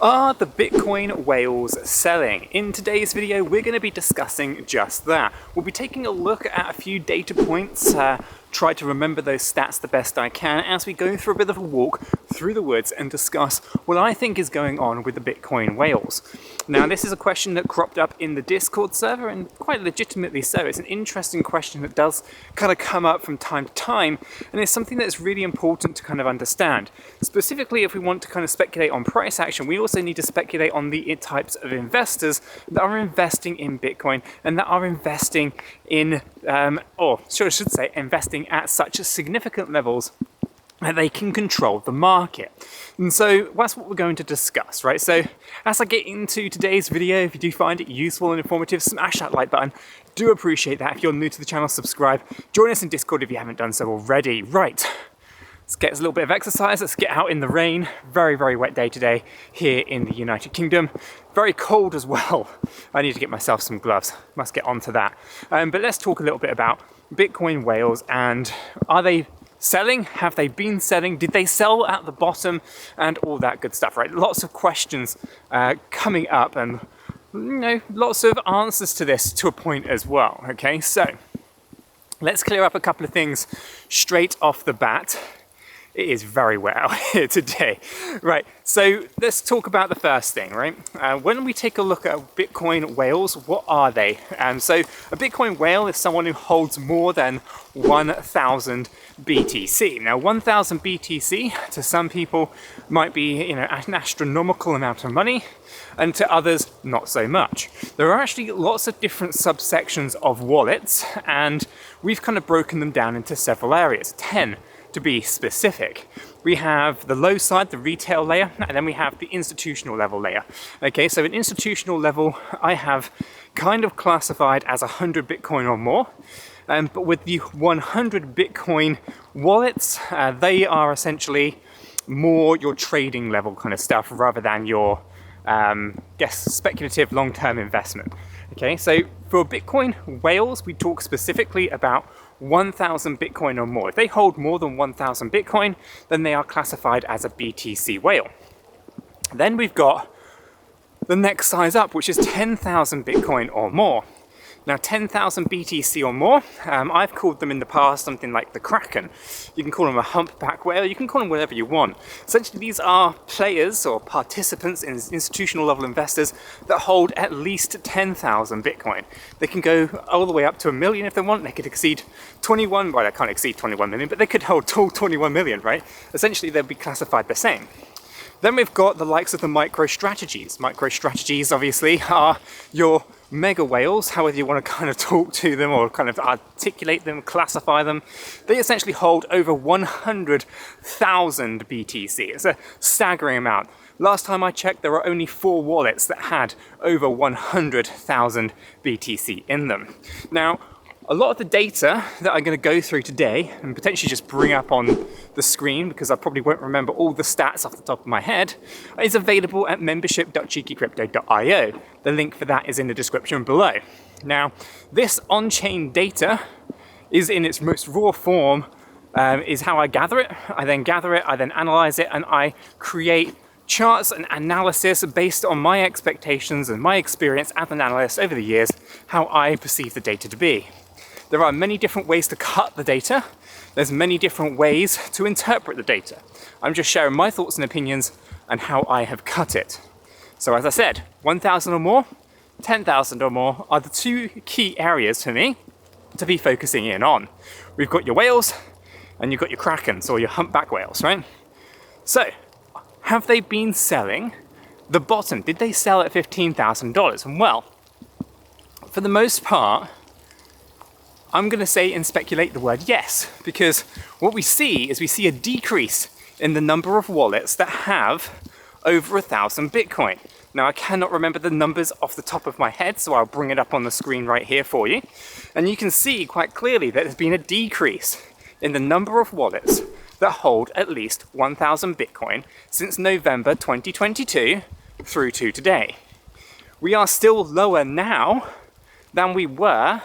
Are the Bitcoin whales selling? In today's video, we're going to be discussing just that. We'll be taking a look at a few data points, try to remember those stats the best I can as we go through a bit of a walk through the woods and discuss what I think is going on with the Bitcoin whales. Now, this is a question that cropped up in the Discord server, and quite legitimately so. It's an interesting question that does kind of come up from time to time, and it's something that's really important to kind of understand. Specifically, if we want to kind of speculate on price action, we also need to speculate on the types of investors that are investing in Bitcoin and that are investing in, investing at such significant levels that they can control the market. And so that's what we're going to discuss, right? So as I get into today's video, if you do find it useful and informative, smash that like button. Do appreciate that. If you're new to the channel, subscribe. Join us in Discord if you haven't done so already. Right. Let's get us a little bit of exercise. Let's get out in the rain. Very, very wet day today here in the United Kingdom. Very cold as well. I need to get myself some gloves. Must get onto that. But let's talk a little bit about Bitcoin whales, and are they selling? Have they been selling? Did they sell at the bottom? And all that good stuff, right? Lots of questions coming up, and lots of answers to this to a point as well. Okay, so let's clear up a couple of things straight off the bat. It is very wet out here today. Right, so let's talk about the first thing, right? When we take a look at Bitcoin whales, what are they? So a Bitcoin whale is someone who holds more than 1,000 BTC. Now, 1,000 BTC to some people might be, an astronomical amount of money, and to others, not so much. There are actually lots of different subsections of wallets, and we've kind of broken them down into several areas, 10 to be specific. We have the low side, the retail layer, and then we have the institutional level layer. Okay, so an institutional level I have kind of classified as 100 Bitcoin or more. But with the 100 Bitcoin wallets, they are essentially more your trading level kind of stuff rather than your speculative long-term investment. Okay, so for Bitcoin whales, we talk specifically about 1,000 Bitcoin or more. If they hold more than 1,000 Bitcoin, then they are classified as a BTC whale. Then we've got the next size up, which is 10,000 Bitcoin or more. Now, 10,000 BTC or more, I've called them in the past something like the Kraken. You can call them a humpback whale, you can call them whatever you want. Essentially, these are players or participants in institutional level investors that hold at least 10,000 Bitcoin. They can go all the way up to 1 million if they want. They could exceed 21, well, they can't exceed 21 million, but they could hold 21 million, right? Essentially, they'll be classified the same. Then we've got the likes of the MicroStrategies. MicroStrategies, obviously, are your mega whales, however you want to kind of talk to them or kind of articulate them, classify them. They essentially hold over 100,000 BTC. It's a staggering amount. Last time I checked, there were only 4 wallets that had over 100,000 BTC in them. Now, a lot of the data that I'm going to go through today and potentially just bring up on the screen, because I probably won't remember all the stats off the top of my head, is available at membership.𝗕𝗘𝗪𝗏𝗧crypto.io. The link for that is in the description below. Now, this on-chain data is in its most raw form, is how I gather it. I then gather it, I then analyze it, and I create charts and analysis based on my expectations and my experience as an analyst over the years, how I perceive the data to be. There are many different ways to cut the data. There's many different ways to interpret the data. I'm just sharing my thoughts and opinions and how I have cut it. So as I said, 1,000 or more, 10,000 or more are the 2 key areas for me to be focusing in on. We've got your whales and you've got your krakens or your humpback whales, right? So, have they been selling the bottom? Did they sell at $15,000? And well, for the most part, I'm going to say and speculate the word yes, because what we see is we see a decrease in the number of wallets that have over 1,000 Bitcoin. Now, I cannot remember the numbers off the top of my head, so I'll bring it up on the screen right here for you. And you can see quite clearly that there's been a decrease in the number of wallets that hold at least 1,000 Bitcoin since November 2022 through to today. We are still lower now than we were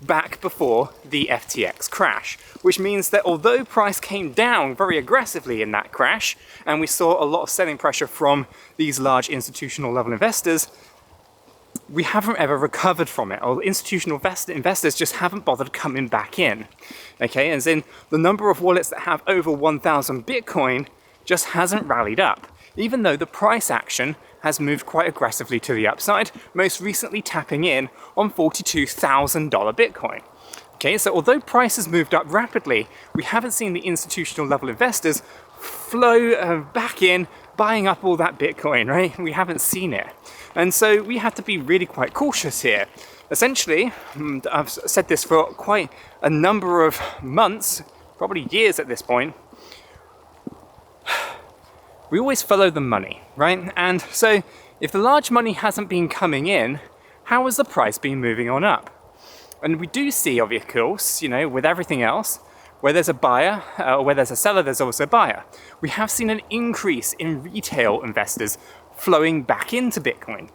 back before the FTX crash, which means that although price came down very aggressively in that crash, and we saw a lot of selling pressure from these large institutional level investors, we haven't ever recovered from it, or institutional investors just haven't bothered coming back in. Okay, as in the number of wallets that have over 1,000 Bitcoin just hasn't rallied up, even though the price action has moved quite aggressively to the upside, most recently tapping in on $42,000 Bitcoin. Okay, so although price has moved up rapidly, we haven't seen the institutional level investors flow back in, buying up all that Bitcoin, right? We haven't seen it. And so we have to be really quite cautious here. Essentially, I've said this for quite a number of months, probably years at this point, we always follow the money, right? And so if the large money hasn't been coming in, how has the price been moving on up? And we do see, of course, with everything else, where there's a buyer or where there's a seller, there's also a buyer. We have seen an increase in retail investors flowing back into Bitcoin.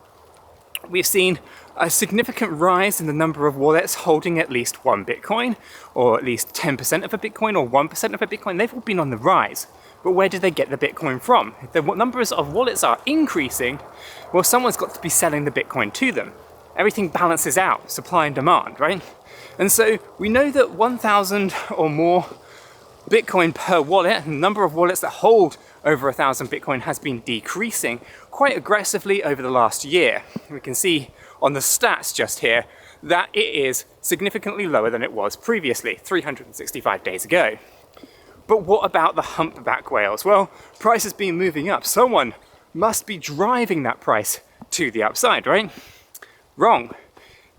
We've seen a significant rise in the number of wallets holding at least one Bitcoin, or at least 10% of a Bitcoin, or 1% of a Bitcoin. They've all been on the rise. But where did they get the Bitcoin from? If the numbers of wallets are increasing, well, someone's got to be selling the Bitcoin to them. Everything balances out, supply and demand, right? And so we know that 1,000 or more Bitcoin per wallet, the number of wallets that hold over 1,000 Bitcoin has been decreasing quite aggressively over the last year. We can see on the stats just here that it is significantly lower than it was previously, 365 days ago. But what about the humpback whales? Well, price has been moving up. Someone must be driving that price to the upside, right? Wrong.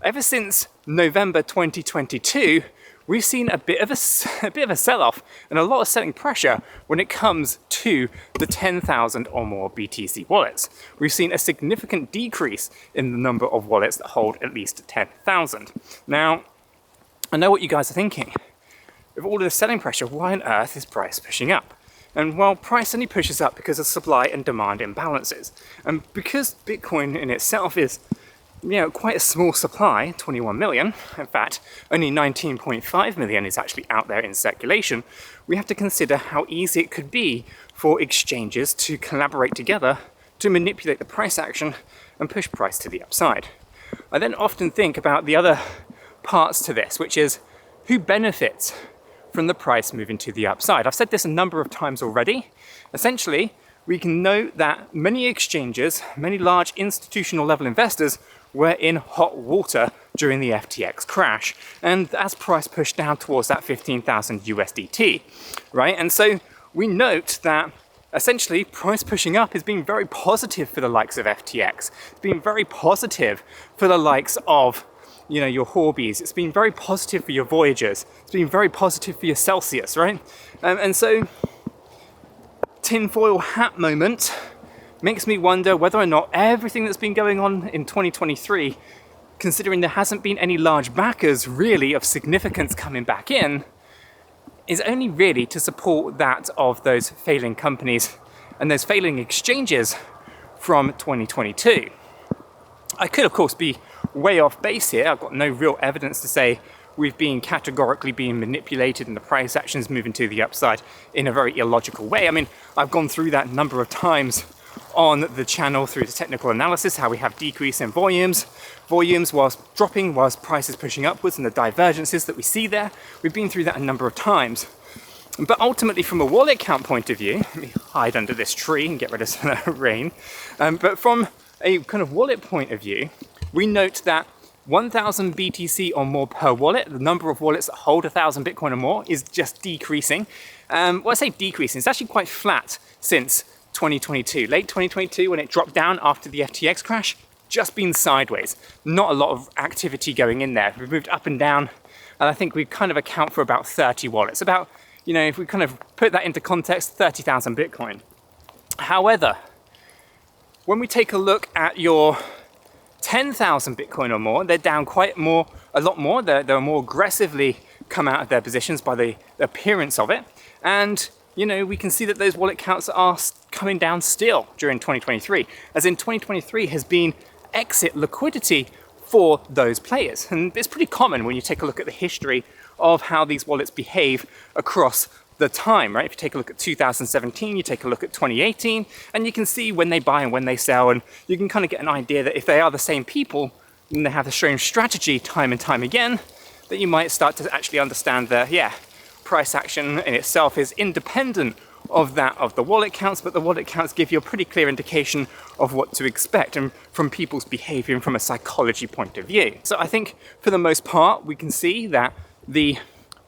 Ever since November 2022, we've seen a bit of a sell-off and a lot of selling pressure when it comes to the 10,000 or more BTC wallets. We've seen a significant decrease in the number of wallets that hold at least 10,000. Now, I know what you guys are thinking. With all of the selling pressure, why on earth is price pushing up? And well, price only pushes up because of supply and demand imbalances. And because Bitcoin in itself is quite a small supply, 21 million, in fact, only 19.5 million is actually out there in circulation, we have to consider how easy it could be for exchanges to collaborate together to manipulate the price action and push price to the upside. I then often think about the other parts to this, which is who benefits from the price moving to the upside. I've said this a number of times already. Essentially, we can note that many exchanges, many large institutional level investors were in hot water during the FTX crash. And as price pushed down towards that 15,000 USDT, right? And so we note that essentially price pushing up has been very positive for the likes of FTX. It's been very positive for the likes of your 𝗕𝗓𝗄𝘃s. It's been very positive for your Voyagers. It's been very positive for your Celsius, right? And so tinfoil hat moment makes me wonder whether or not everything that's been going on in 2023, considering there hasn't been any large backers really of significance coming back in, is only really to support that of those failing companies and those failing exchanges from 2022. I could, of course, be way off base here. I've got no real evidence to say we've been categorically being manipulated and the price actions moving to the upside in a very illogical way. I mean, I've gone through that a number of times on the channel through the technical analysis, how we have decrease in volumes whilst dropping, whilst price is pushing upwards, and the divergences that we see there. We've been through that a number of times. But ultimately, from a wallet count point of view, let me hide under this tree and get rid of some of the rain. But from a kind of wallet point of view, we note that 1,000 BTC or more per wallet, the number of wallets that hold 1,000 Bitcoin or more, is just decreasing. Well, I say decreasing, it's actually quite flat since 2022. Late 2022, when it dropped down after the FTX crash, just been sideways. Not a lot of activity going in there. We've moved up and down, and I think we kind of account for about 30 wallets. About, if we kind of put that into context, 30,000 Bitcoin. However, when we take a look at your 10,000 Bitcoin or more, they're down a lot more. They're more aggressively come out of their positions by the appearance of it. And, we can see that those wallet counts are coming down still during 2023. As in 2023 has been exit liquidity for those players. And it's pretty common when you take a look at the history of how these wallets behave across the time, right? If you take a look at 2017, you take a look at 2018, and you can see when they buy and when they sell, and you can kind of get an idea that if they are the same people and they have the same strategy time and time again, that you might start to actually understand that, yeah, price action in itself is independent of that of the wallet counts, but the wallet counts give you a pretty clear indication of what to expect and from people's behavior and from a psychology point of view. So I think for the most part, we can see that the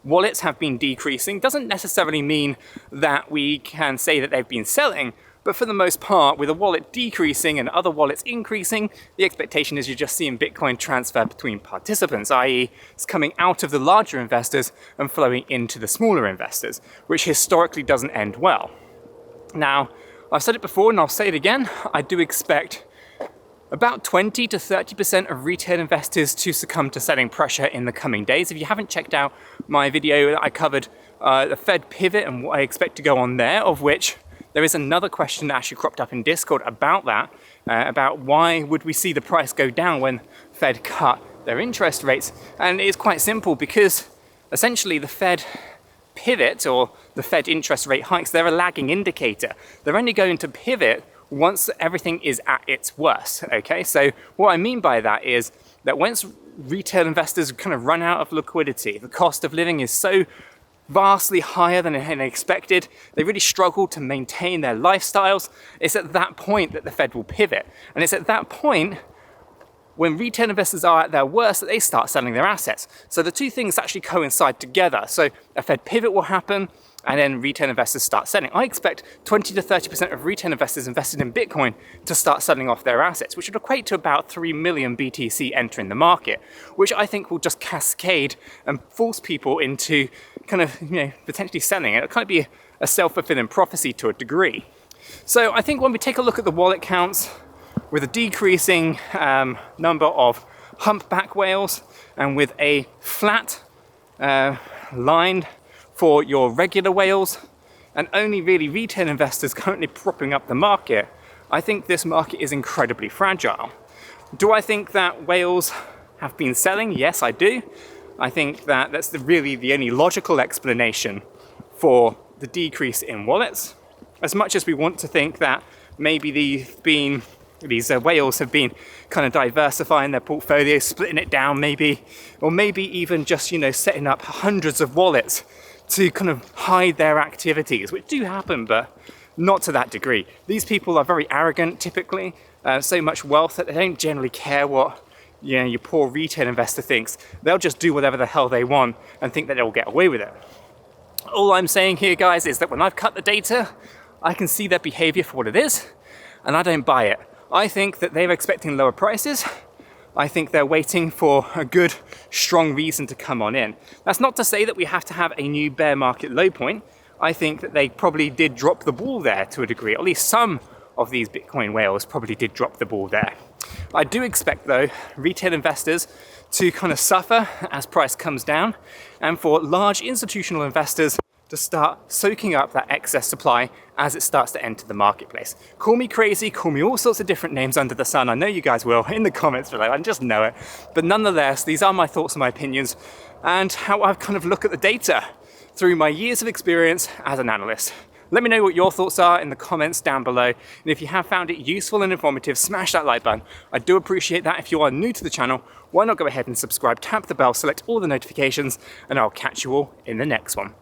wallets have been decreasing. Doesn't necessarily mean that we can say that they've been selling, but for the most part, with a wallet decreasing and other wallets increasing, the expectation is you're just seeing Bitcoin transfer between participants, i.e. it's coming out of the larger investors and flowing into the smaller investors, which historically doesn't end well. Now, I've said it before and I'll say it again, I do expect about 20 to 30% of retail investors to succumb to selling pressure in the coming days. If you haven't checked out my video that I covered the Fed pivot and what I expect to go on there, of which there is another question that actually cropped up in Discord about that, about why would we see the price go down when Fed cut their interest rates? And it's quite simple, because essentially the Fed pivot or the Fed interest rate hikes, they're a lagging indicator. They're only going to pivot once everything is at its worst, okay? So what I mean by that is that once retail investors kind of run out of liquidity, the cost of living is so vastly higher than expected, they really struggle to maintain their lifestyles, it's at that point that the Fed will pivot. And it's at that point when retail investors are at their worst that they start selling their assets. So the two things actually coincide together. So a Fed pivot will happen, and then retail investors start selling. I expect 20 to 30% of retail investors invested in Bitcoin to start selling off their assets, which would equate to about 3 million BTC entering the market, which I think will just cascade and force people into kind of, potentially selling. It'll kind of be a self-fulfilling prophecy to a degree. So I think when we take a look at the wallet counts with a decreasing number of humpback whales and with a flat line for your regular whales, and only really retail investors currently propping up the market, I think this market is incredibly fragile. Do I think that whales have been selling? Yes, I do. I think that that's really the only logical explanation for the decrease in wallets. As much as we want to think that maybe these whales have been kind of diversifying their portfolio, splitting it down maybe, or maybe even just, setting up hundreds of wallets to kind of hide their activities, which do happen, but not to that degree. These people are very arrogant, typically, so much wealth that they don't generally care what your poor retail investor thinks. They'll just do whatever the hell they want and think that they'll get away with it. All I'm saying here, guys, is that when I've cut the data, I can see their behavior for what it is, and I don't buy it. I think that they're expecting lower prices. I think they're waiting for a good, strong reason to come on in. That's not to say that we have to have a new bear market low point. I think that they probably did drop the ball there to a degree. At least some of these Bitcoin whales probably did drop the ball there. I do expect, though, retail investors to kind of suffer as price comes down, and for large institutional investors to start soaking up that excess supply as it starts to enter the marketplace. Call me crazy, call me all sorts of different names under the sun. I know you guys will in the comments below, I just know it. But nonetheless, these are my thoughts and my opinions and how I've kind of looked at the data through my years of experience as an analyst. Let me know what your thoughts are in the comments down below. And if you have found it useful and informative, smash that like button. I do appreciate that. If you are new to the channel, why not go ahead and subscribe, tap the bell, select all the notifications, and I'll catch you all in the next one.